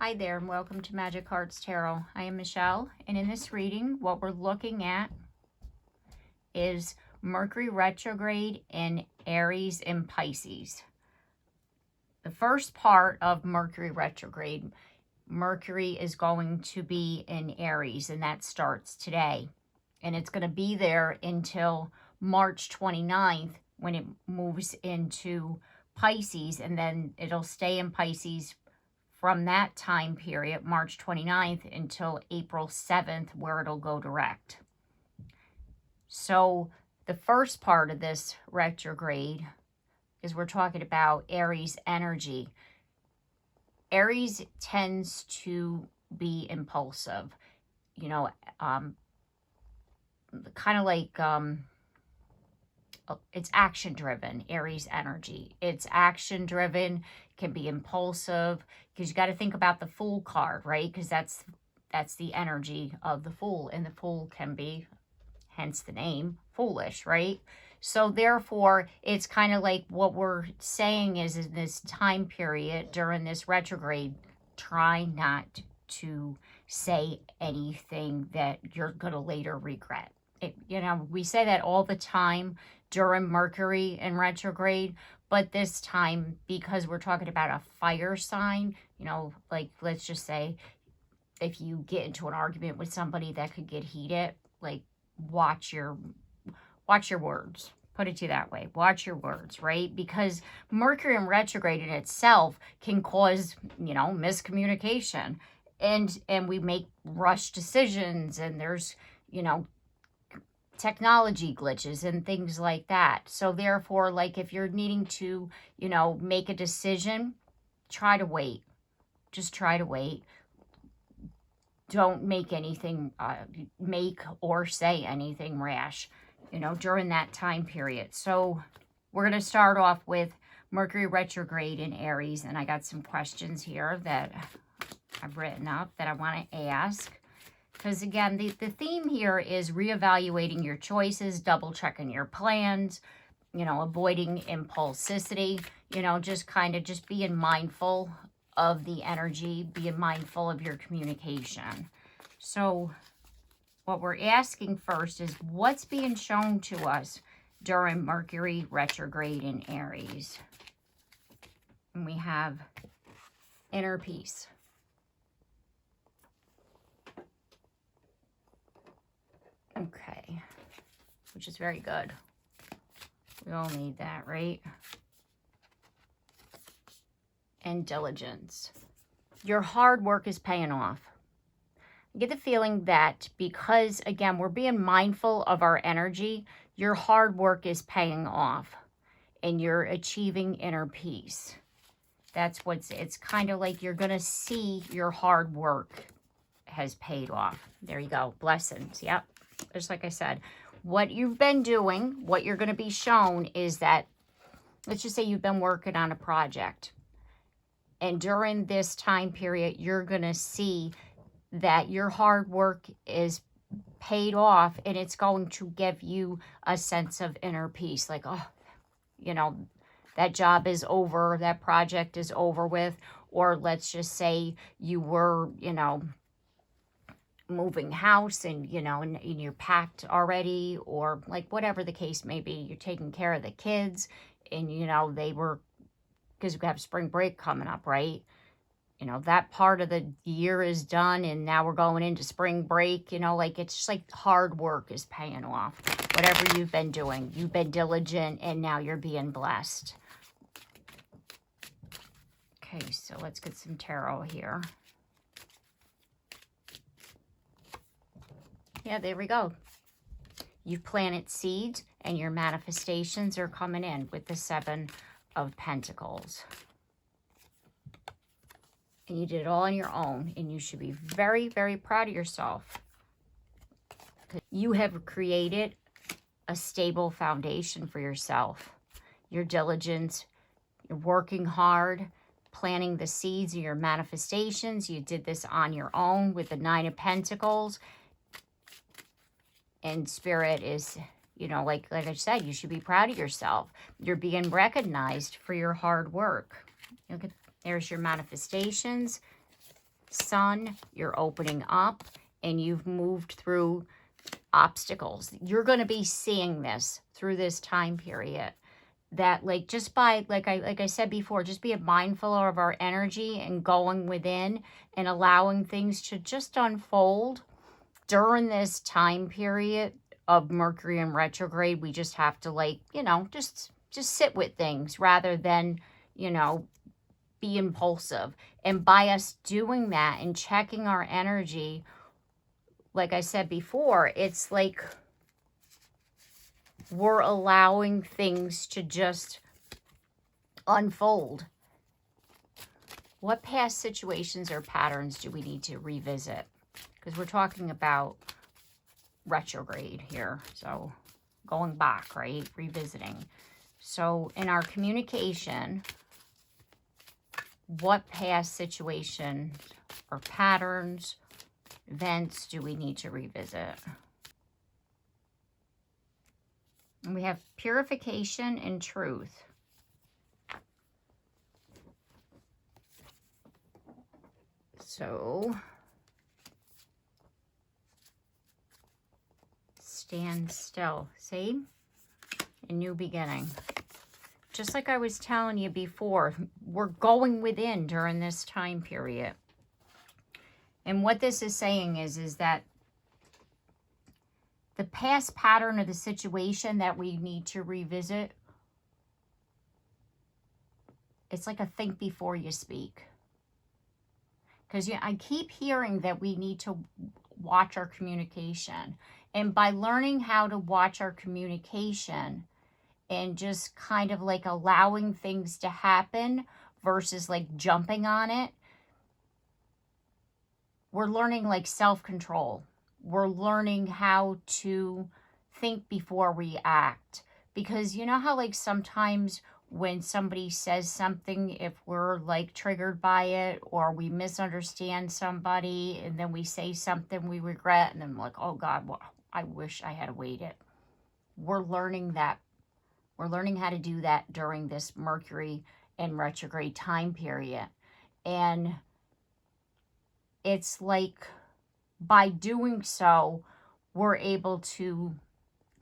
Hi there and welcome to Magic Hearts Tarot. I am Michelle, and in this reading what we're looking at is Mercury retrograde in Aries and Pisces. The first part of Mercury retrograde, Mercury is going to be in Aries, and that starts today. And it's going to be there until March 29th when it moves into Pisces, and then it'll stay in Pisces from that time period, March 29th, until April 7th, where it'll go direct. So the first part of this retrograde is we're talking about Aries energy. Aries tends to be impulsive, you know, kind of like, it's action driven, Aries energy. It's action driven, can be impulsive, because you got to think about the Fool card, right? Because that's the energy of the Fool, and the Fool can be, hence the name, foolish, right? So therefore, it's kind of like what we're saying is in this time period during this retrograde, try not to say anything that you're going to later regret. You know, we say that all the time during Mercury in retrograde, but this time, because we're talking about a fire sign, you know, like, let's just say if you get into an argument with somebody that could get heated, like, watch your words. Put it to you that way. Watch your words, right? Because Mercury in retrograde in itself can cause, you know, miscommunication, and we make rush decisions, and there's, you know, technology glitches and things like that. So therefore, like, if you're needing to, you know, make a decision, try to wait. Just try to wait. Don't make anything, make or say anything rash, you know, during that time period. So we're going to start off with Mercury retrograde in Aries, and I got some questions here that I've written up that I want to ask. Because again, the theme here is reevaluating your choices, double checking your plans, you know, avoiding impulsivity, you know, just kind of just being mindful of the energy, being mindful of your communication. So what we're asking first is what's being shown to us during Mercury retrograde in Aries. And we have inner peace. Okay, which is very good. We all need that, right? And diligence. Your hard work is paying off. I get the feeling that because, again, we're being mindful of our energy, your hard work is paying off and you're achieving inner peace. That's what's, it's kind of like you're going to see your hard work has paid off. There you go. Blessings. Yep. Just like I said, what you've been doing, what you're going to be shown is that, let's just say you've been working on a project. And during this time period, you're going to see that your hard work is paid off, and it's going to give you a sense of inner peace. Like, oh, you know, that job is over, that project is over with. Or let's just say you were, you know, moving house, and you know, and you're packed already, or like whatever the case may be, you're taking care of the kids, and you know, they were, because we have spring break coming up, right? You know, that part of the year is done, and now we're going into spring break. You know, like, it's just like hard work is paying off. Whatever you've been doing, you've been diligent, and now you're being blessed. Okay, so let's get some tarot here. Yeah, there we go. You've planted seeds, and your manifestations are coming in with the Seven of Pentacles. And you did it all on your own, and you should be very, very proud of yourself. You have created a stable foundation for yourself. Your diligence, you're working hard, planting the seeds of your manifestations. You did this on your own with the Nine of Pentacles. And Spirit is, you know, like I said, you should be proud of yourself. You're being recognized for your hard work. Look at, there's your manifestations. Sun, you're opening up and you've moved through obstacles. You're going to be seeing this through this time period. That like just by like I said before, just be mindful of our energy and going within and allowing things to just unfold during this time period of Mercury in retrograde. We just have to, like, you know, just sit with things rather than, you know, be impulsive. And by us doing that and checking our energy, like I said before, it's like we're allowing things to just unfold. What past situations or patterns do we need to revisit? Because we're talking about retrograde here. So going back, right? Revisiting. So in our communication, what past situations or patterns, events do we need to revisit? And we have purification and truth. So stand still. See? A new beginning. Just like I was telling you before, we're going within during this time period. And what this is saying is that the past pattern of the situation that we need to revisit, it's like a think before you speak. Because I keep hearing that we need to watch our communication. And by learning how to watch our communication and just kind of like allowing things to happen versus like jumping on it, we're learning like self-control. We're learning how to think before we act. Because you know how like sometimes when somebody says something, if we're like triggered by it or we misunderstand somebody and then we say something we regret and then we're like, oh God, well, I wish I had waited. We're learning that. We're learning how to do that during this Mercury in retrograde time period. And it's like by doing so, we're able to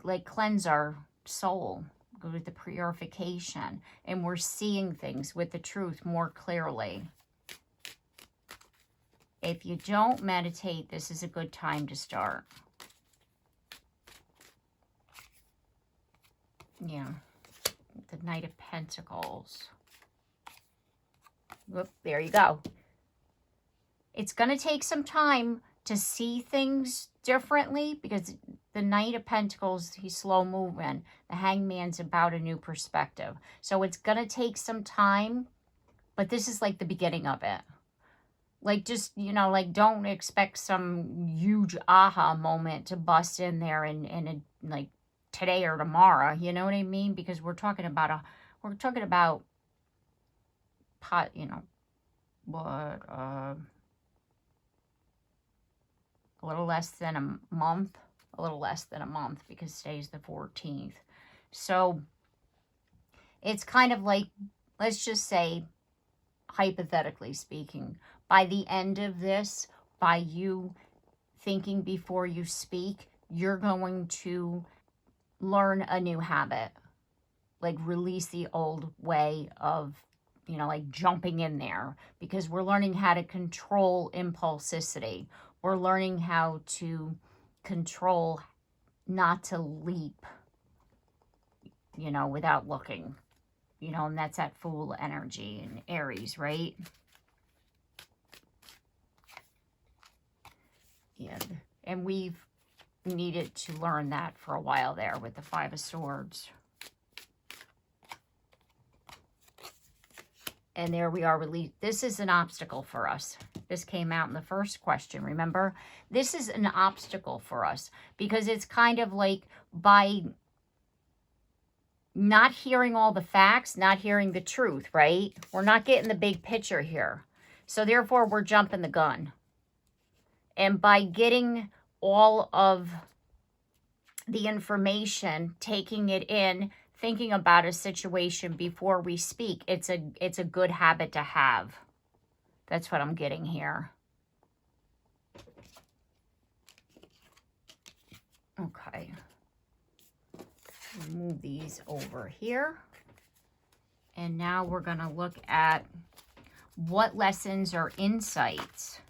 like cleanse our soul, go with the purification, and we're seeing things with the truth more clearly. If you don't meditate, this is a good time to start. Yeah, the Knight of Pentacles. Whoop, there you go. It's going to take some time to see things differently because the Knight of Pentacles, he's slow moving. The Hangman's about a new perspective. So it's going to take some time, but this is like the beginning of it. Like just, you know, like don't expect some huge aha moment to bust in there and like today or tomorrow, you know what I mean? Because we're talking about you know, what, a little less than a month, because today's the 14th. So it's kind of like, let's just say, hypothetically speaking, by the end of this, by you thinking before you speak, you're going to learn a new habit. Like release the old way of, you know, like jumping in there, because we're learning how to control impulsivity. We're learning how to control not to leap, you know, without looking, you know, and that's that Fool energy in Aries, right? Yeah, and we've needed to learn that for a while there with the Five of Swords. And there we are, released. This is an obstacle for us. This came out in the first question, remember? This is an obstacle for us because it's kind of like by not hearing all the facts, not hearing the truth, right? We're not getting the big picture here. So therefore, we're jumping the gun. And by getting all of the information, taking it in, thinking about a situation before we speak, it's a good habit to have. That's what I'm getting here. Okay. Move these over here. And now we're going to look at what lessons or insights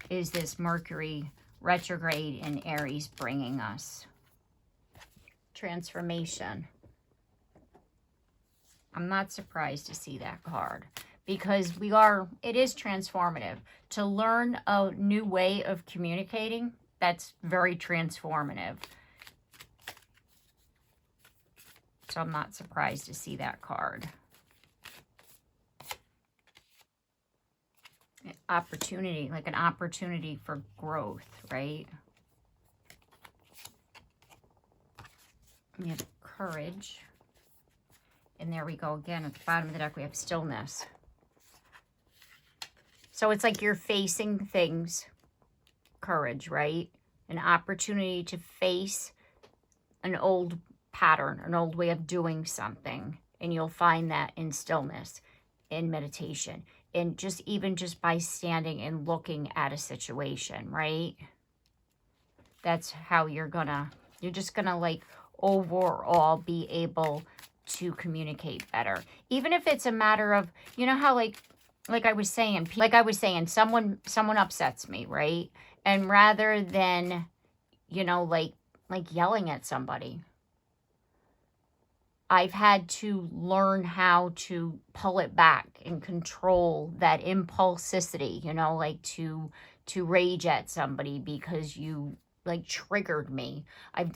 is this Mercury retrograde in Aries bringing us. Transformation. I'm not surprised to see that card because it is transformative. To learn a new way of communicating, that's very transformative. So I'm not surprised to see that card. Opportunity, like an opportunity for growth, right? We have courage. And there we go again. At the bottom of the deck, we have stillness. So it's like you're facing things. Courage, right? An opportunity to face an old pattern, an old way of doing something. And you'll find that in stillness, in meditation, and just by standing and looking at a situation, right? That's how you're just gonna like overall be able to communicate better. Even if it's a matter of, you know how like I was saying, someone upsets me, right? And rather than, you know, like yelling at somebody, I've had to learn how to pull it back and control that impulsivity, you know, like to rage at somebody because you like triggered me. I'm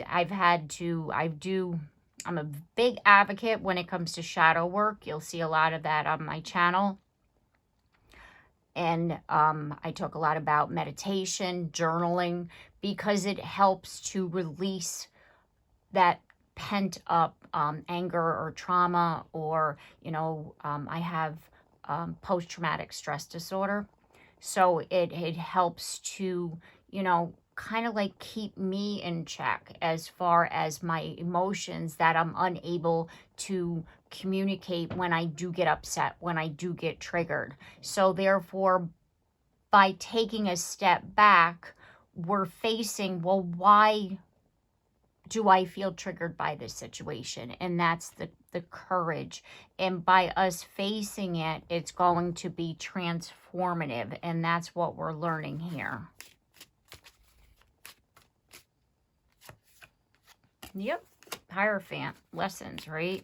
a big advocate when it comes to shadow work. You'll see a lot of that on my channel. And I talk a lot about meditation, journaling, because it helps to release that pent up anger or trauma, or, you know, I have post-traumatic stress disorder. So it helps to, you know, kind of like keep me in check as far as my emotions that I'm unable to communicate when I do get upset, when I do get triggered. So therefore, by taking a step back, we're facing, well, why do I feel triggered by this situation? And that's the courage. And by us facing it, it's going to be transformative. And that's what we're learning here. Yep. Hierophant. Lessons, right?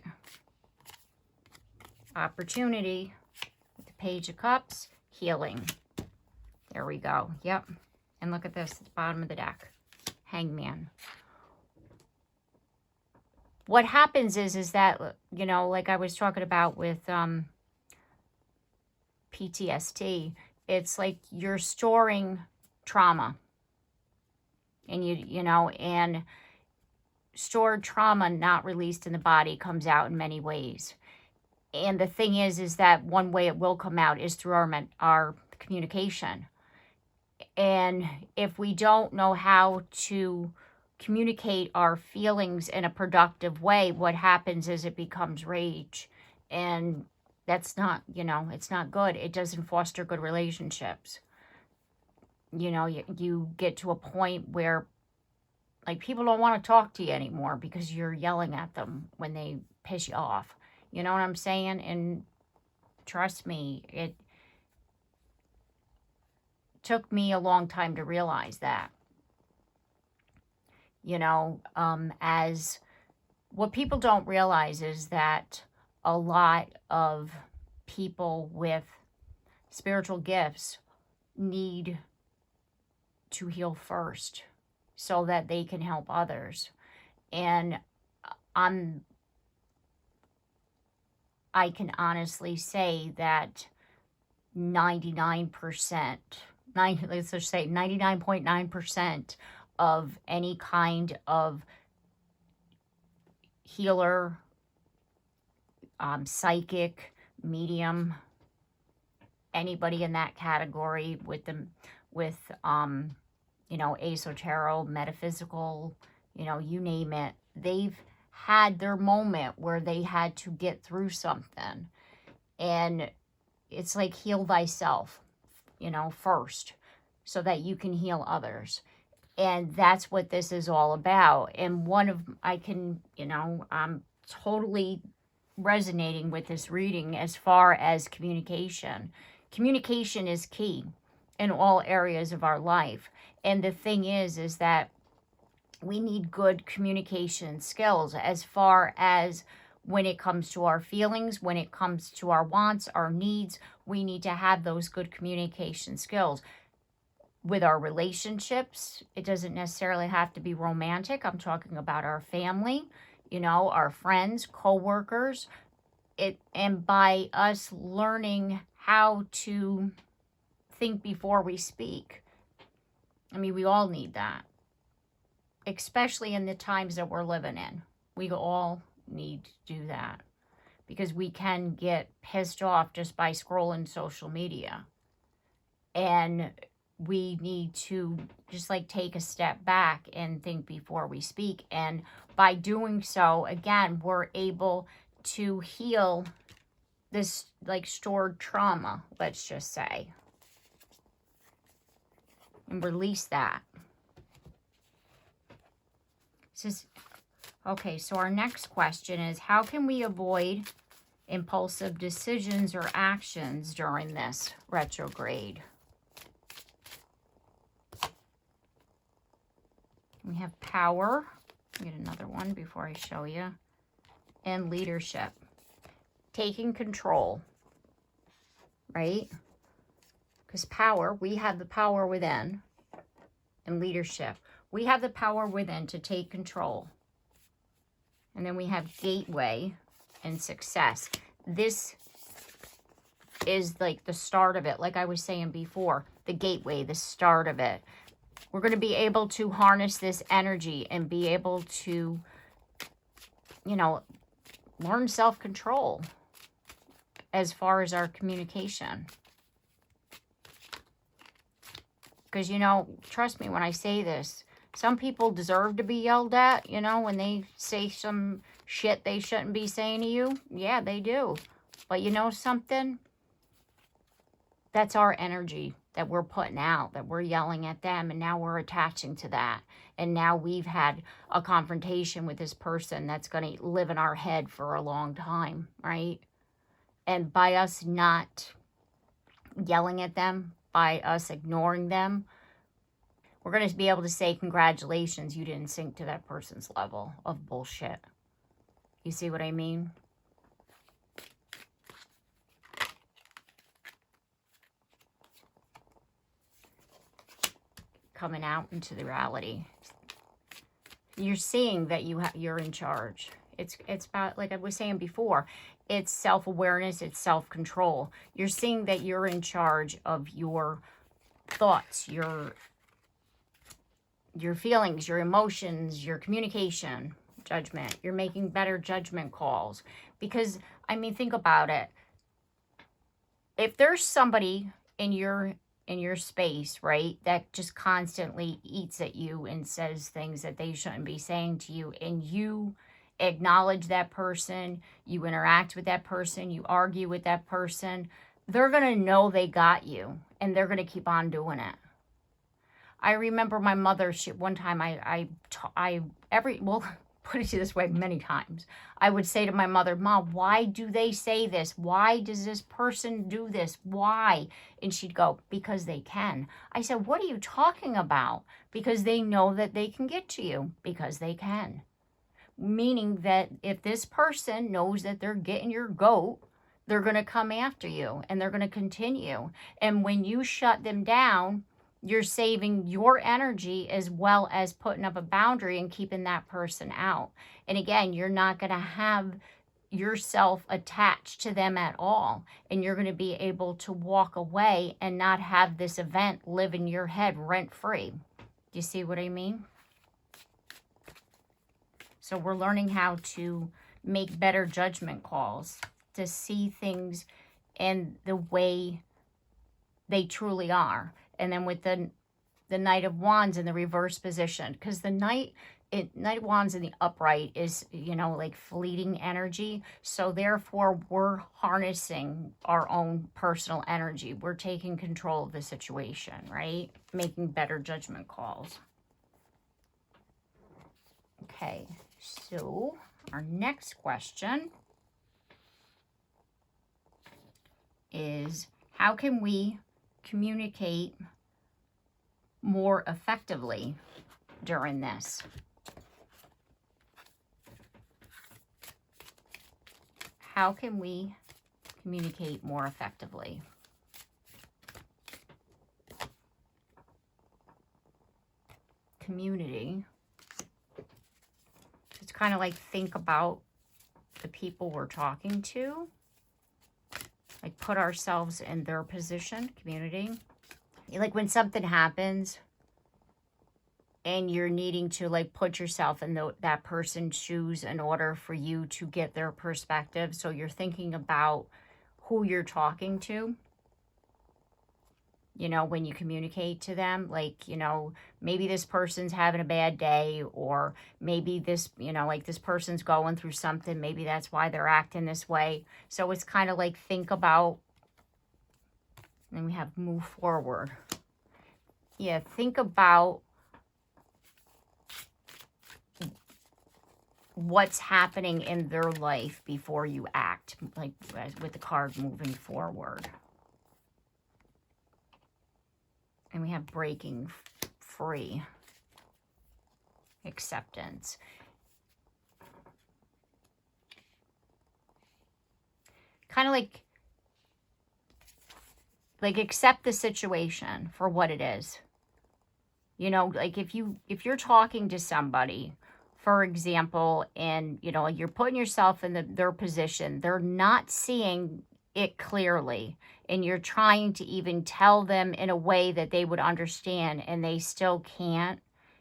Opportunity. With the Page of Cups. Healing. There we go. Yep. And look at this at the bottom of the deck. Hangman. What happens is that, you know, like I was talking about with PTSD, it's like you're storing trauma. And you know, and stored trauma not released in the body comes out in many ways. And the thing is that one way it will come out is through our communication. And if we don't know how to communicate our feelings in a productive way, what happens is it becomes rage. And that's not, you know, it's not good. It doesn't foster good relationships. You know, you get to a point where like people don't want to talk to you anymore because you're yelling at them when they piss you off. You know what I'm saying? And trust me, it took me a long time to realize that. You know, as what people don't realize is that a lot of people with spiritual gifts need to heal first so that they can help others. And I can honestly say that let's just say 99.9% of any kind of healer, psychic, medium, anybody in that category with you know, esoteric, metaphysical, you know, you name it, they've had their moment where they had to get through something. And it's like heal thyself, you know, first. so that you can heal others. And that's what this is all about. And I'm totally resonating with this reading as far as communication. Communication is key in all areas of our life. And the thing is that we need good communication skills as far as when it comes to our feelings, when it comes to our wants, our needs. We need to have those good communication skills. With our relationships, it doesn't necessarily have to be romantic. I'm talking about our family, our friends, co-workers. And by us learning how to think before we speak. I mean, we all need that, especially in the times that we're living in. We all need to do that because we can get pissed off just by scrolling social media. And we need to just take a step back and think before we speak. And by doing so, again, we're able to heal this stored trauma, let's just say, and release that. Okay, so our next question is, how can we avoid impulsive decisions or actions during this retrograde? We have power. I'll get another one before I show you. And leadership. Taking control. Right? Because power, we have the power within. And leadership. We have the power within to take control. And then we have gateway and success. This is the start of it. Like I was saying before, the gateway, the start of it. We're going to be able to harness this energy and be able to, learn self-control as far as our communication. Because, trust me when I say this, some people deserve to be yelled at, when they say some shit they shouldn't be saying to you. Yeah, they do. But you know something? That's our energy that we're putting out, that we're yelling at them, and now we're attaching to that. And now we've had a confrontation with this person that's going to live in our head for a long time, right? And by us not yelling at them, by us ignoring them, we're going to be able to say, congratulations, you didn't sink to that person's level of bullshit. You see what I mean? Coming out into the reality. You're seeing that you're in charge. It's about, like I was saying before, it's self-awareness, it's self-control. You're seeing that you're in charge of your thoughts, your feelings, your emotions, your communication, judgment. You're making better judgment calls. Because, I mean, think about it. If there's somebody in your space, right, that just constantly eats at you and says things that they shouldn't be saying to you, and you acknowledge that person, you interact with that person, you argue with that person, they're going to know they got you, and they're going to keep on doing it. I remember my mother, one time put it this way many times. I would say to my mother, Mom, why do they say this? Why does this person do this? Why? And she'd go, because they can. I said, what are you talking about? Because they know that they can get to you. Because they can. Meaning that if this person knows that they're getting your goat, they're going to come after you and they're going to continue. And when you shut them down, you're saving your energy as well as putting up a boundary and keeping that person out. And again, you're not going to have yourself attached to them at all. And you're going to be able to walk away and not have this event live in your head rent-free. Do you see what I mean? So we're learning how to make better judgment calls, to see things in the way they truly are. And then with the Knight of Wands in the reverse position, because the Knight Knight of Wands in the upright is, you know, like fleeting energy. So therefore, we're harnessing our own personal energy. We're taking control of the situation, right? Making better judgment calls. Okay, so our next question is, how can we communicate more effectively during this? How can we communicate more effectively? Community. It's kind of like, think about the people we're talking to. Like, put ourselves in their position. Community. Like, when something happens and you're needing to, like, put yourself in that person's shoes in order for you to get their perspective. So you're thinking about who you're talking to, you know, when you communicate to them. Like, you know, maybe this person's having a bad day, or maybe this, you know, like, this person's going through something. Maybe that's why they're acting this way. So it's kind of like, think about, and we have move forward. Yeah, think about what's happening in their life before you act, like with the card moving forward. And we have breaking free, acceptance. Kind of like accept the situation for what it is. You know, like, if you're talking to somebody, for example, and, you know, you're putting yourself in their position, they're not seeing it clearly, and you're trying to even tell them in a way that they would understand, and they still can't,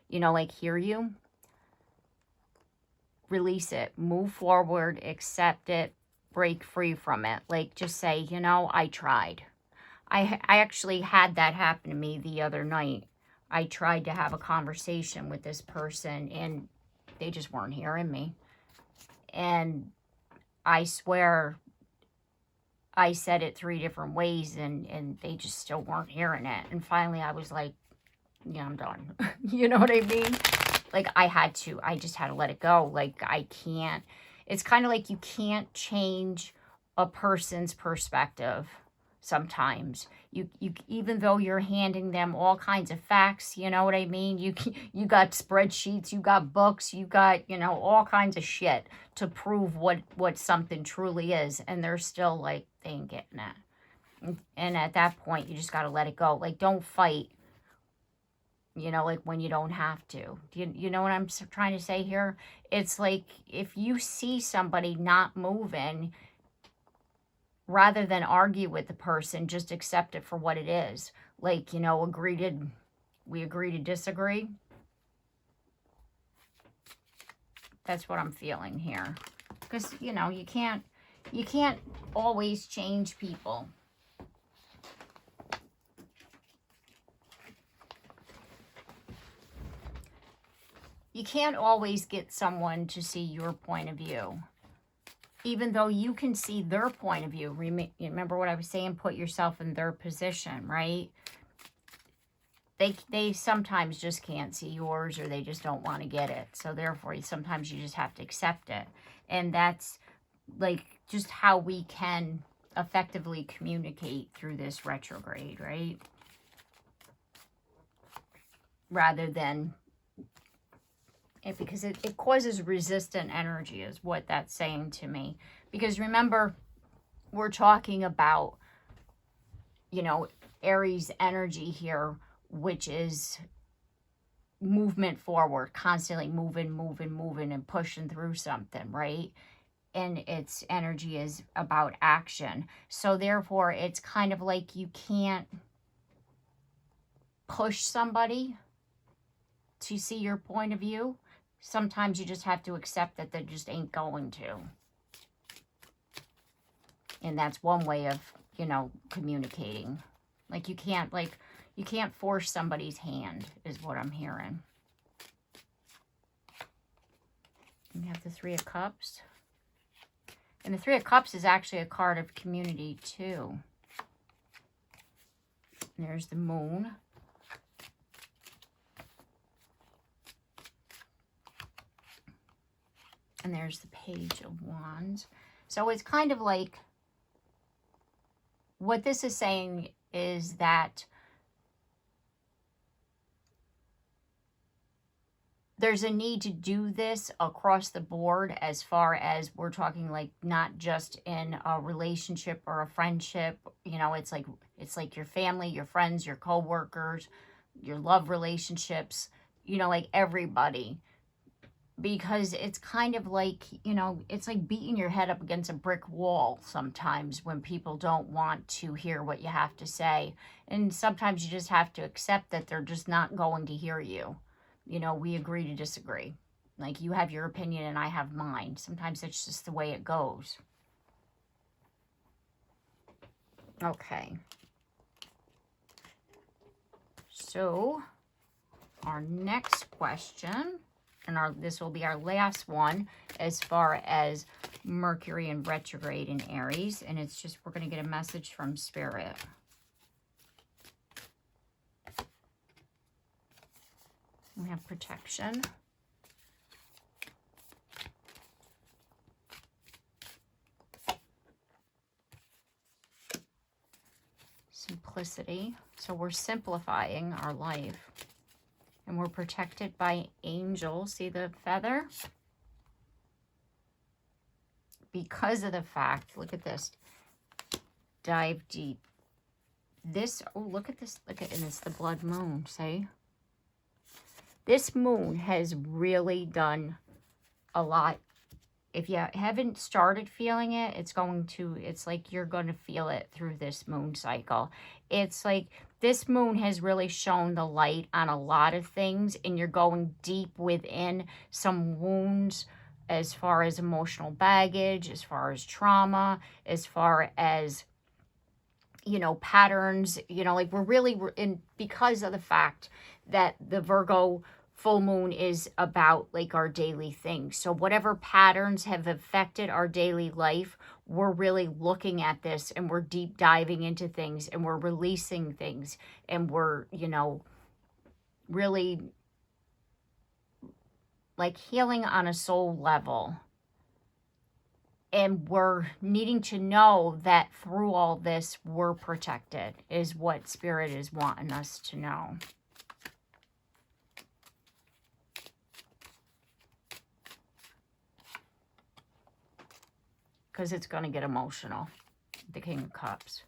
you know, like, hear you. Release it, move forward, accept it, break free from it. Like, just say, you know, I tried. I actually had that happen to me the other night. I tried to have a conversation with this person, and they just weren't hearing me. And I swear I said it 3 different ways, and they just still weren't hearing it. And finally I was like, yeah, I'm done. You know what I mean? Like, I just had to let it go. Like, I can't, it's kind of like, you can't change a person's perspective. Sometimes you even though you're handing them all kinds of facts, you know what I mean? You got spreadsheets, you got books, you got, you know, all kinds of shit to prove what something truly is, and they're still like, they ain't getting it. And at that point, you just got to let it go. Like, don't fight, you know, like, when you don't have to. You know what I'm trying to say here? It's like, if you see somebody not moving, rather than argue with the person, just accept it for what it is. Like, you know, we agree to disagree. That's what I'm feeling here. Because, you know, you can't always change people. You can't always get someone to see your point of view. Even though you can see their point of view. Remember what I was saying? Put yourself in their position, right? They sometimes just can't see yours, or they just don't want to get it. So therefore, sometimes you just have to accept it. And that's, like, just how we can effectively communicate through this retrograde, right? Rather than, because it causes resistant energy, is what that's saying to me. Because remember, we're talking about, you know, Aries energy here, which is movement forward, constantly moving and pushing through something, right? And its energy is about action. So therefore, it's kind of like, you can't push somebody to see your point of view. Sometimes you just have to accept that they just ain't going to. And that's one way of, you know, communicating. Like, you can't force somebody's hand, is what I'm hearing. We have the Three of Cups. And the Three of Cups is actually a card of community too. And there's the Moon. And there's the Page of Wands. So it's kind of like, what this is saying is that there's a need to do this across the board, as far as we're talking, like not just in a relationship or a friendship. You know, it's like your family, your friends, your co-workers, your love relationships, you know, like everybody. Because it's kind of like, you know, it's like beating your head up against a brick wall sometimes when people don't want to hear what you have to say. And sometimes you just have to accept that they're just not going to hear you. You know, we agree to disagree. Like, you have your opinion and I have mine. Sometimes it's just the way it goes. Okay. So, our next question, and this will be our last one as far as Mercury in retrograde in Aries. And it's just, we're going to get a message from Spirit. We have protection. Simplicity. So we're simplifying our life. And we're protected by angels. See the feather? Because of the fact, look at this. Dive deep. This, oh, look at this. Look at, and it's the blood moon, see? This moon has really done a lot. If you haven't started feeling it, it's like you're going to feel it through this moon cycle. It's like this moon has really shown the light on a lot of things, and you're going deep within some wounds as far as emotional baggage, as far as trauma, as far as, you know, patterns, you know, like we're in, because of the fact that the Virgo full moon is about like our daily things. So whatever patterns have affected our daily life, we're really looking at this and we're deep diving into things and we're releasing things and we're, you know, really like healing on a soul level. And we're needing to know that through all this, we're protected, is what Spirit is wanting us to know. Because it's going to get emotional. The King of Cups.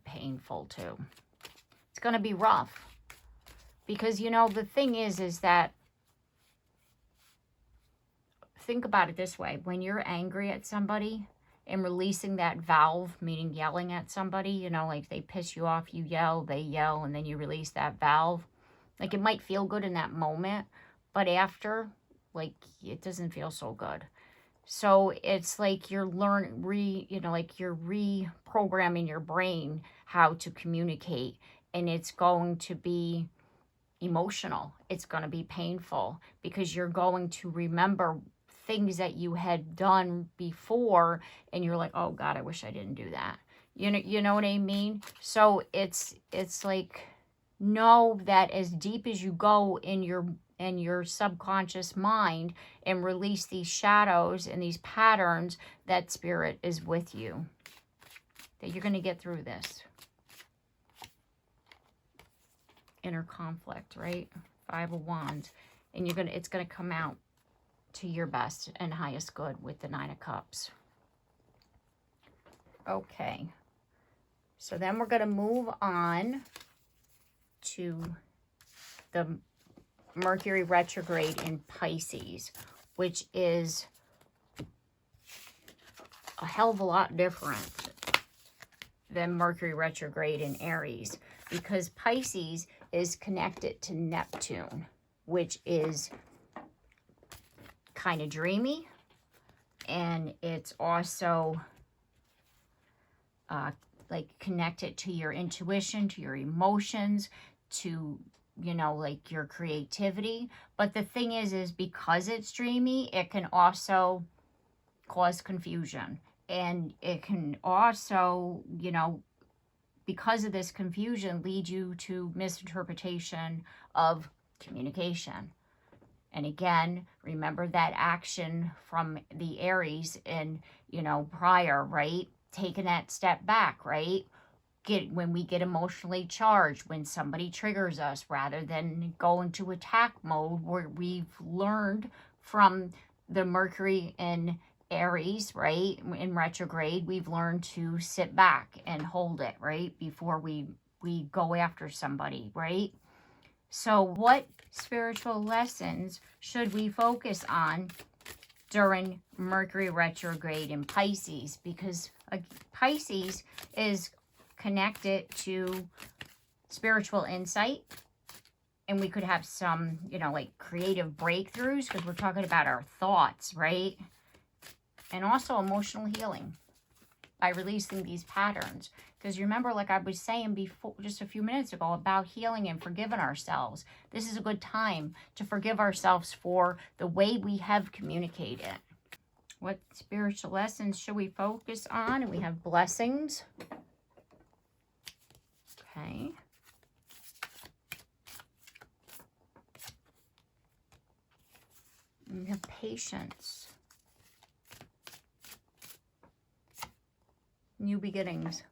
Painful too. It's going to be rough. Because, you know, the thing is that, think about it this way. When you're angry at somebody and releasing that valve, meaning yelling at somebody, you know, like they piss you off, you yell, they yell, and then you release that valve. Like, it might feel good in that moment, but after, like, it doesn't feel so good. So it's like you're you're reprogramming your brain how to communicate, and it's going to be emotional. It's going to be painful because you're going to remember things that you had done before, and you're like, oh God, I wish I didn't do that. You know what I mean? So it's like, know that as deep as you go in your subconscious mind and release these shadows and these patterns, that Spirit is with you. That you're going to get through this. Inner conflict, right? Five of Wands. And it's going to come out to your best and highest good with the Nine of Cups. Okay. So then we're going to move on to the Mercury retrograde in Pisces, which is a hell of a lot different than Mercury retrograde in Aries, because Pisces is connected to Neptune, which is kind of dreamy, and it's also like connected to your intuition, to your emotions, to you know, like your creativity. But the thing is because it's dreamy, it can also cause confusion. And it can also, you know, because of this confusion, lead you to misinterpretation of communication. And again, remember that action from the Aries in, you know, prior, right? Taking that step back, right? When we get emotionally charged, when somebody triggers us, rather than go into attack mode, where we've learned from the Mercury in Aries, right, in retrograde, we've learned to sit back and hold it, right, before we go after somebody, right? So what spiritual lessons should we focus on during Mercury retrograde in Pisces? Because Pisces is connected to spiritual insight, and we could have some, you know, like creative breakthroughs, because we're talking about our thoughts, right? And also emotional healing by releasing these patterns. Because remember, like I was saying before, just a few minutes ago, about healing and forgiving ourselves. This is a good time to forgive ourselves for the way we have communicated. What spiritual lessons should we focus on? And we have blessings. Okay. And we have patience. New beginnings.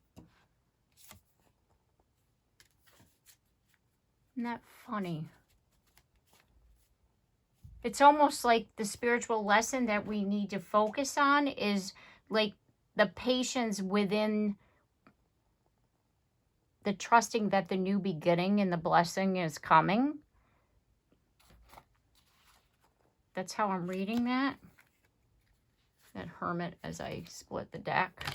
Isn't that funny? It's almost like the spiritual lesson that we need to focus on is like the patience within the trusting that the new beginning and the blessing is coming. That's how I'm reading that. That Hermit as I split the deck.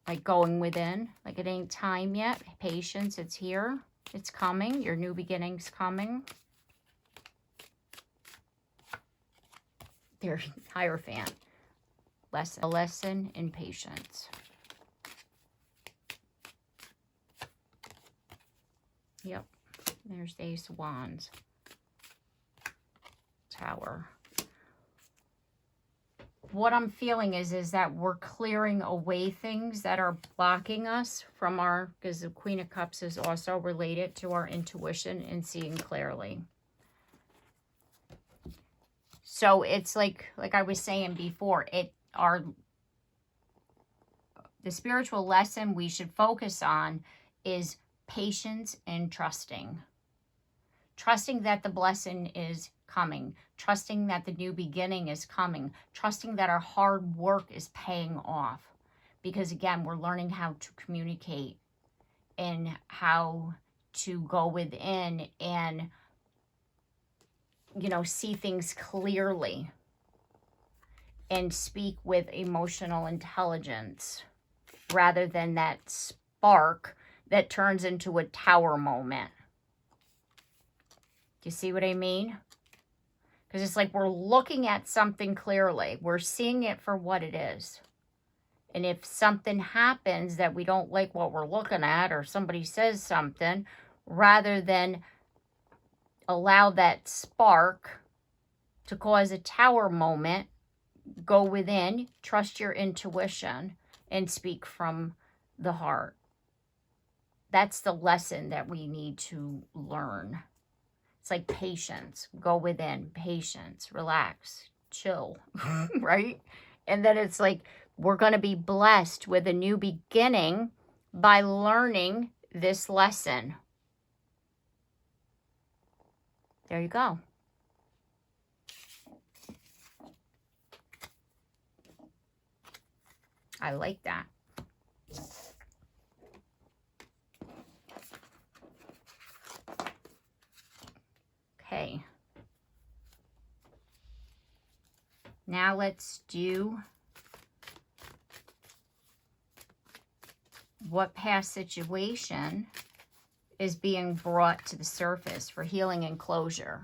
Like going within. Like it ain't time yet. Patience, it's here. It's coming. Your new beginning's coming. Their Hierophant. A lesson in patience. Yep. There's the Ace of Wands. Tower. What I'm feeling is that we're clearing away things that are blocking us from our, because the Queen of Cups is also related to our intuition and seeing clearly. So it's like I was saying before, the spiritual lesson we should focus on is patience and trusting. Trusting that the blessing is coming. Trusting that the new beginning is coming. Trusting that our hard work is paying off. Because again, we're learning how to communicate and how to go within and, you know, see things clearly and speak with emotional intelligence rather than that spark that turns into a tower moment. Do you see what I mean? Because it's like we're looking at something clearly. We're seeing it for what it is. And if something happens that we don't like what we're looking at, or somebody says something, rather than allow that spark to cause a tower moment, go within, trust your intuition, and speak from the heart. That's the lesson that we need to learn. It's like patience. Go within, patience, relax, chill, right? And then it's like we're going to be blessed with a new beginning by learning this lesson. There you go. I like that. Okay. Now let's do what past situation is being brought to the surface for healing and closure.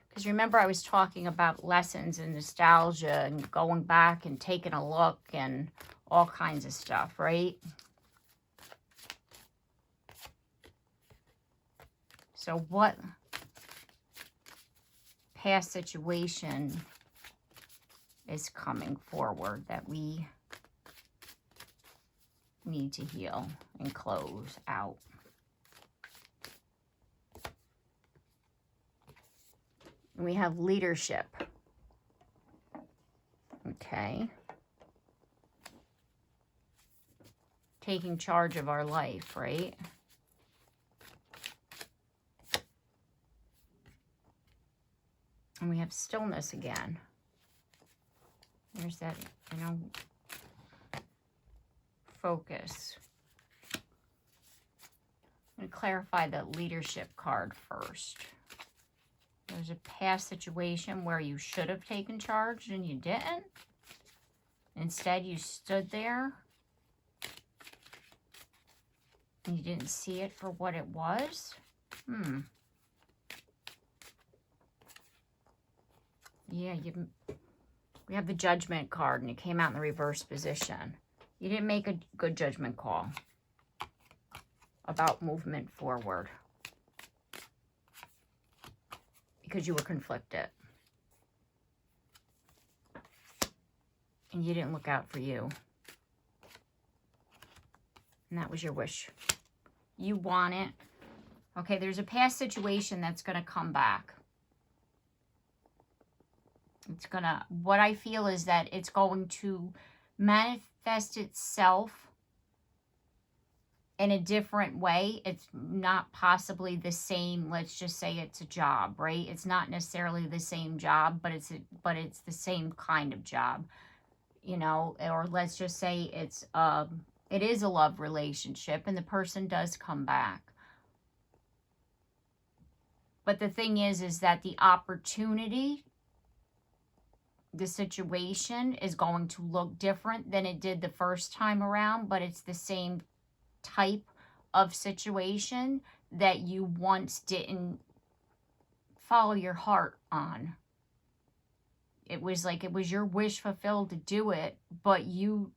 Because remember, I was talking about lessons and nostalgia and going back and taking a look and all kinds of stuff, right? So what past situation is coming forward that we need to heal and close out? We have leadership. Okay. Taking charge of our life, right? And we have stillness again. There's that, you know, focus. I'm going to clarify the leadership card first. There's a past situation where you should have taken charge and you didn't. Instead, you stood there and you didn't see it for what it was. Yeah, we have the Judgment card and it came out in the reverse position. You didn't make a good judgment call about movement forward because you were conflicted. And you didn't look out for you. And that was your wish. You want it. Okay, there's a past situation that's going to come back. It's going to, what I feel is that it's going to manifest itself in a different way. It's not possibly the same. Let's just say it's a job, right? It's not necessarily the same job, but it's the same kind of job, you know, or let's just say it is a love relationship and the person does come back. But the thing is that the opportunity, the situation is going to look different than it did the first time around, but it's the same type of situation that you once didn't follow your heart on. It was like it was your wish fulfilled to do it, but you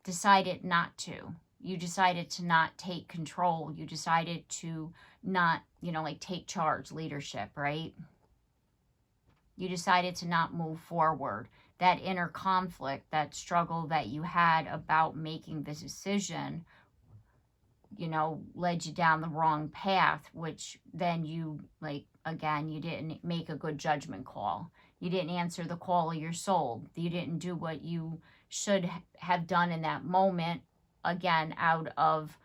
decided not to. You decided to not take control. You decided to not, you know, like take charge, leadership, right? You decided to not move forward. That inner conflict, that struggle that you had about making the decision, you know, led you down the wrong path, which then you, like, again, you didn't make a good judgment call. You didn't answer the call of your soul. You didn't do what you should have done in that moment, again, out of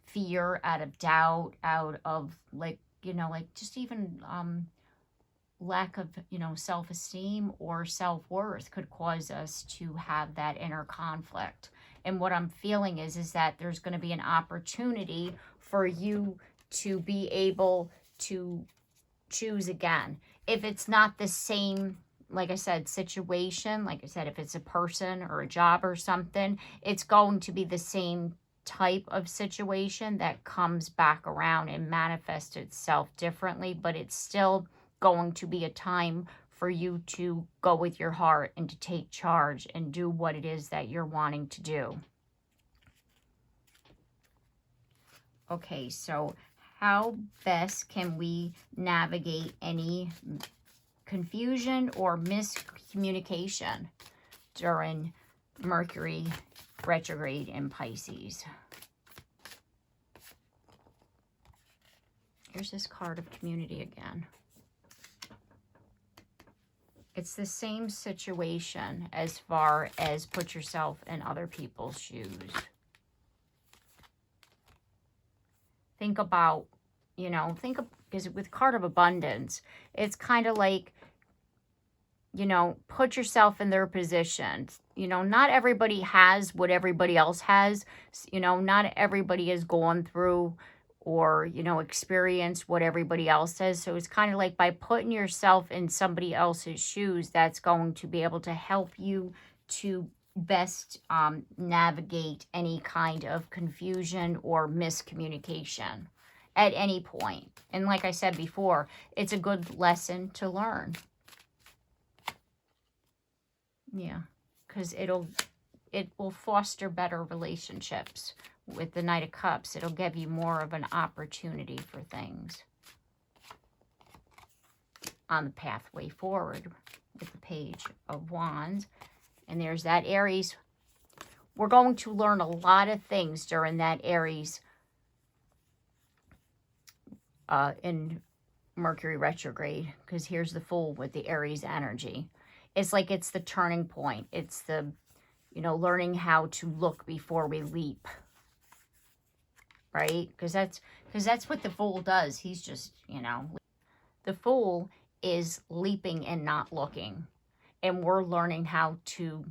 fear, out of doubt, out of, like, you know, like just even lack of, you know, self-esteem or self-worth could cause us to have that inner conflict. And what I'm feeling is that there's going to be an opportunity for you to be able to choose again. If it's not the same, like I said, situation, like I said, if it's a person or a job or something, it's going to be the same type of situation that comes back around and manifests itself differently, but it's still going to be a time for you to go with your heart and to take charge and do what it is that you're wanting to do. Okay, so how best can we navigate any confusion or miscommunication during Mercury retrograde in Pisces? Here's this card of community again. It's the same situation as far as put yourself in other people's shoes. Think about, you know, because with card of abundance, it's kind of like, you know, put yourself in their position. You know, not everybody has what everybody else has. You know, not everybody has gone through or, you know, experience what everybody else has. So it's kind of like by putting yourself in somebody else's shoes, that's going to be able to help you to best navigate any kind of confusion or miscommunication at any point. And like I said before, it's a good lesson to learn. Yeah, because it'll it will foster better relationships. With the Knight of Cups, it'll give you more of an opportunity for things on the pathway forward with the Page of Wands. And there's that Aries. We're going to learn a lot of things during that Aries in Mercury retrograde, because here's the Fool with the Aries energy. It's like it's the turning point. It's the, you know, learning how to look before we leap. Right? Because that's what the Fool does. He's just, you know, the Fool is leaping and not looking. And we're learning how to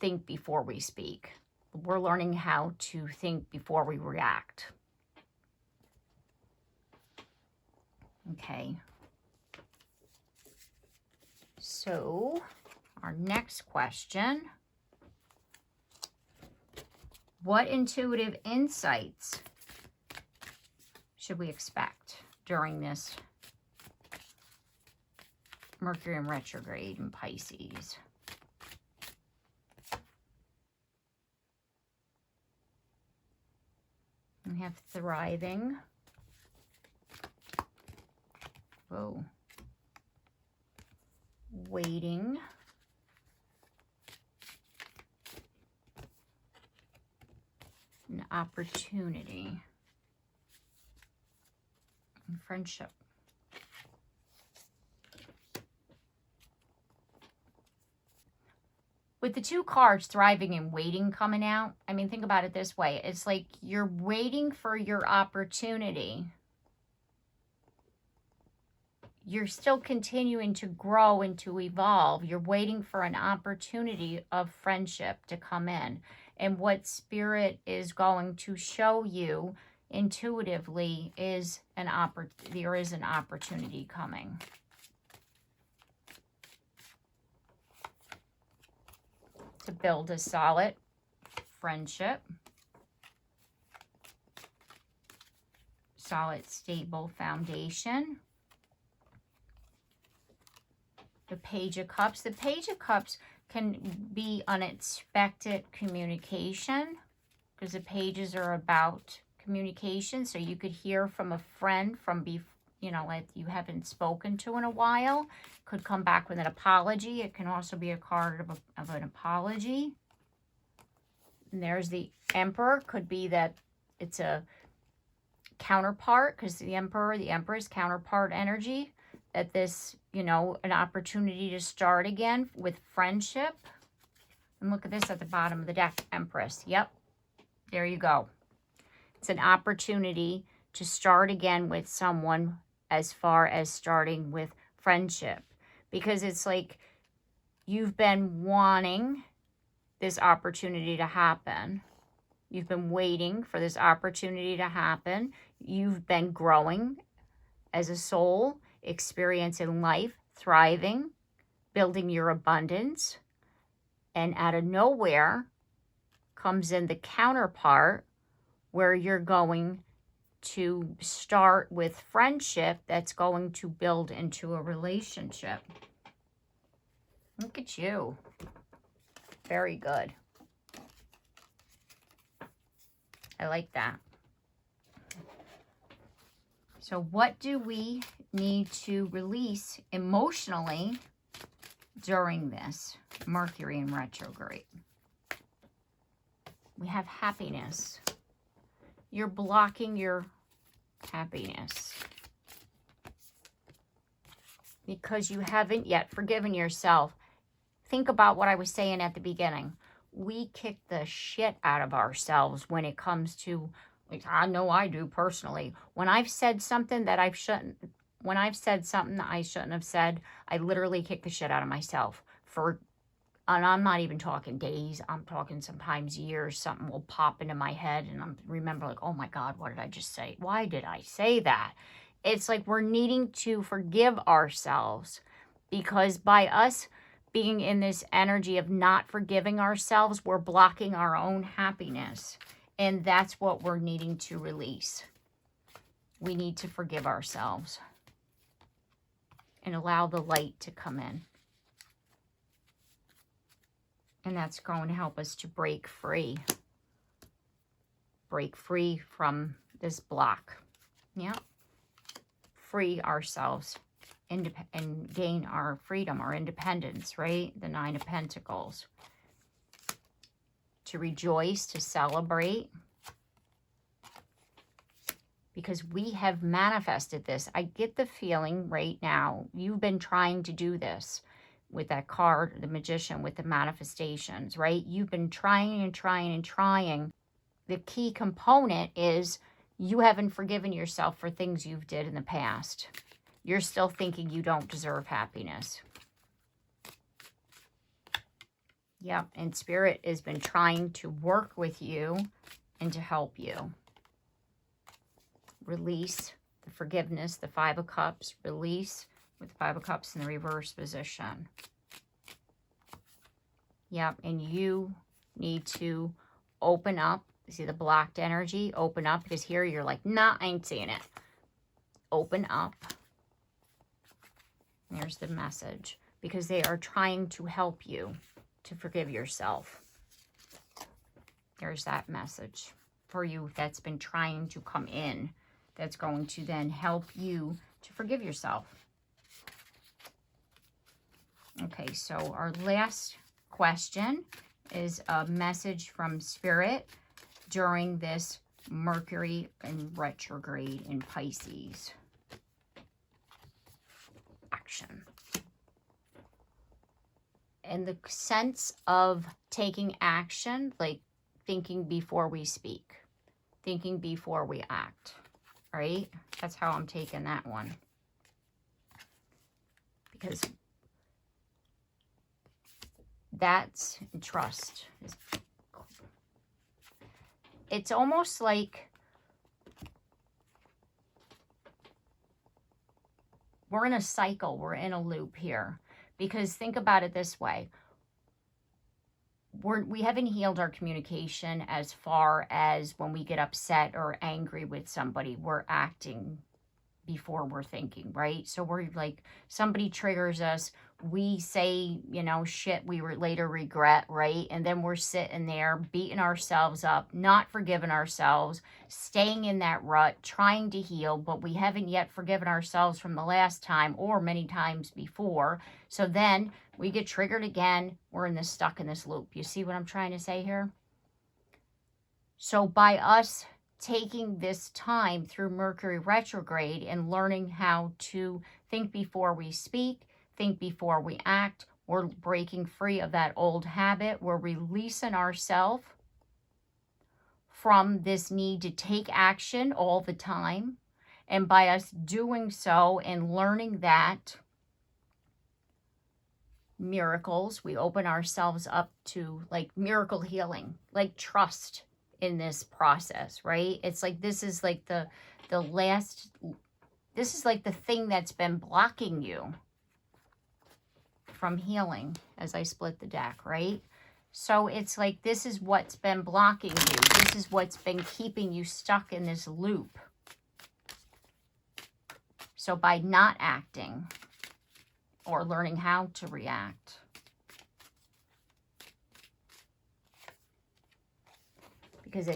think before we speak. We're learning how to think before we react. Okay. So, our next question. What intuitive insights should we expect during this Mercury in retrograde in Pisces? We have thriving. Whoa. Waiting. An opportunity. And friendship. With the two cards, thriving and waiting, coming out, I mean, think about it this way. It's like you're waiting for your opportunity. You're still continuing to grow and to evolve. You're waiting for an opportunity of friendship to come in. And what Spirit is going to show you intuitively is there is an opportunity coming. To build a solid friendship, solid, stable foundation. The Page of Cups. The Page of Cups can be unexpected communication, because the pages are about communication. So you could hear from a friend from you know, like you haven't spoken to in a while. Could come back with an apology. It can also be a card of an apology. And there's the Emperor. Could be that it's a counterpart, because the Emperor's counterpart energy. That this, you know, an opportunity to start again with friendship. And look at this at the bottom of the deck, Empress. Yep, there you go. It's an opportunity to start again with someone, as far as starting with friendship. Because it's like you've been wanting this opportunity to happen. You've been waiting for this opportunity to happen. You've been growing as a soul, experiencing life, thriving, building your abundance. And out of nowhere comes in the counterpart, where you're going to start with friendship that's going to build into a relationship. Look at you. Very good. I like that. So what do we need to release emotionally during this Mercury in retrograde? We have happiness. You're blocking your happiness because you haven't yet forgiven yourself. Think about what I was saying at the beginning. We kick the shit out of ourselves when it comes to, like, I know I do personally. When I've said something that I shouldn't have said, I literally kick the shit out of myself and I'm not even talking days. I'm talking sometimes years. Something will pop into my head and I'm remember like, oh my God, what did I just say? Why did I say that? It's like we're needing to forgive ourselves, because by us being in this energy of not forgiving ourselves, we're blocking our own happiness. And that's what we're needing to release. We need to forgive ourselves and allow the light to come in. And that's going to help us to break free. Break free from this block. Yeah. Free ourselves and gain our freedom, our independence, right? The Nine of Pentacles. To rejoice, to celebrate. Because we have manifested this. I get the feeling right now, you've been trying to do this with that card, the Magician, with the manifestations, right? You've been trying and trying and trying. The key component is you haven't forgiven yourself for things you've did in the past. You're still thinking you don't deserve happiness. Yep, and Spirit has been trying to work with you and to help you. Release the forgiveness, the Five of Cups. Release with the Five of Cups in the reverse position. Yep, and you need to open up. See the blocked energy? Open up, because here you're like, nah, I ain't seeing it. Open up. There's the message. Because they are trying to help you to forgive yourself. There's that message for you that's been trying to come in. That's going to then help you to forgive yourself. Okay, so our last question is a message from Spirit during this Mercury in retrograde in Pisces. Action. And the sense of taking action, like thinking before we speak, thinking before we act, right? That's how I'm taking that one. Because that's trust. It's almost like we're in a cycle. We're in a loop here. Because think about it this way. We haven't healed our communication as far as when we get upset or angry with somebody, we're acting before we're thinking, right? So we're like, somebody triggers us, we say, you know, shit we later regret, right? And then we're sitting there beating ourselves up, not forgiving ourselves, staying in that rut, trying to heal, but we haven't yet forgiven ourselves from the last time or many times before. So then we get triggered again. We're stuck in this loop. You see what I'm trying to say here? So by us taking this time through Mercury retrograde and learning how to think before we speak, think before we act, we're breaking free of that old habit. We're releasing ourselves from this need to take action all the time. And by us doing so and learning that, miracles, we open ourselves up to like miracle healing, like trust in this process, right? It's like this is like the thing that's been blocking you from healing as I split the deck, right? So it's like this is what's been blocking you. This is what's been keeping you stuck in this loop. So by not acting or learning how to react, because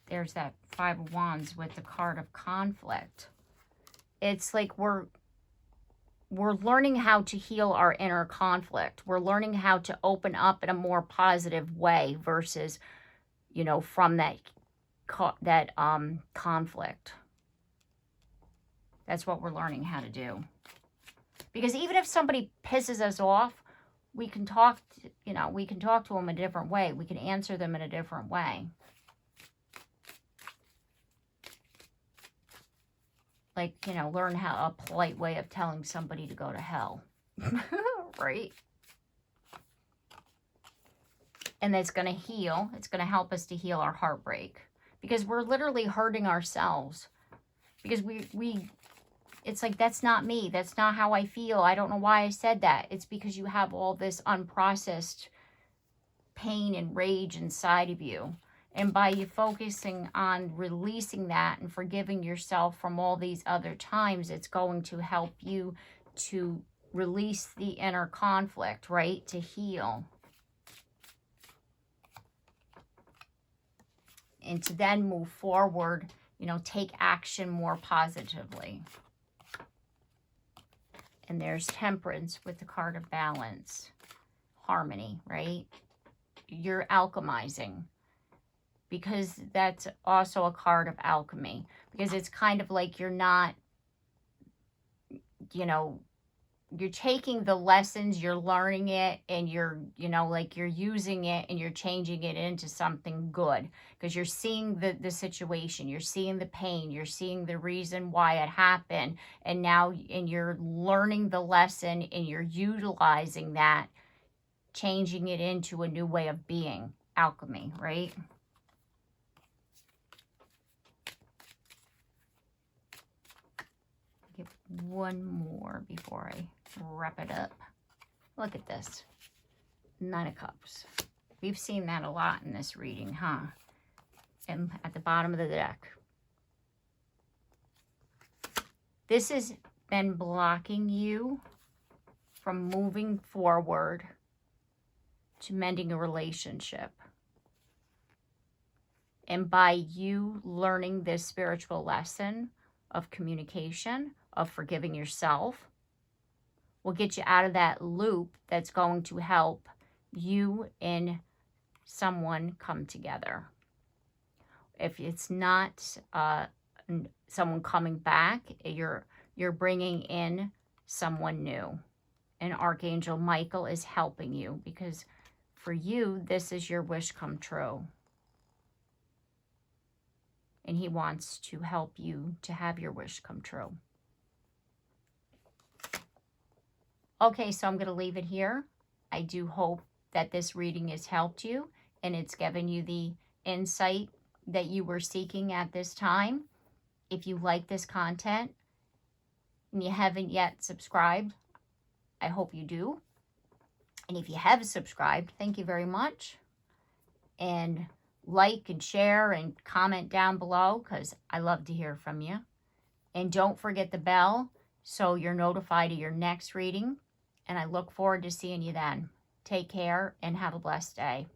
there's that Five of Wands with the card of conflict. It's like we're learning how to heal our inner conflict. We're learning how to open up in a more positive way versus, you know, from that conflict. That's what we're learning how to do. Because even if somebody pisses us off, we can talk, we can talk to them in a different way. We can answer them in a different way. Like, learn a polite way of telling somebody to go to hell. Right? And that's going to heal. It's going to help us to heal our heartbreak. Because we're literally hurting ourselves. Because it's like, that's not me. That's not how I feel. I don't know why I said that. It's because you have all this unprocessed pain and rage inside of you. And by you focusing on releasing that and forgiving yourself from all these other times, it's going to help you to release the inner conflict, right? To heal. and to then move forward, you know, take action more positively. And there's Temperance with the card of Balance. Harmony, right? You're alchemizing, because that's also a card of alchemy, because it's kind of like you're not, you know, you're taking the lessons, you're learning it, and you're, you know, like you're using it and you're changing it into something good, because you're seeing the situation, you're seeing the pain, you're seeing the reason why it happened, and now, and you're learning the lesson and you're utilizing that, changing it into a new way of being. Alchemy, right? Give one more before I wrap it up. Look at this. Nine of Cups. We've seen that a lot in this reading, huh? And at the bottom of the deck. This has been blocking you from moving forward to mending a relationship. And by you learning this spiritual lesson of communication, of forgiving yourself, will get you out of that loop that's going to help you and someone come together. If it's not someone coming back, you're bringing in someone new. And Archangel Michael is helping you, because for you, this is your wish come true. And he wants to help you to have your wish come true. Okay, so I'm going to leave it here. I do hope that this reading has helped you and it's given you the insight that you were seeking at this time. If you like this content and you haven't yet subscribed, I hope you do. And if you have subscribed, thank you very much. And like and share and comment down below, because I love to hear from you. And don't forget the bell so you're notified of your next reading. And I look forward to seeing you then. Take care and have a blessed day.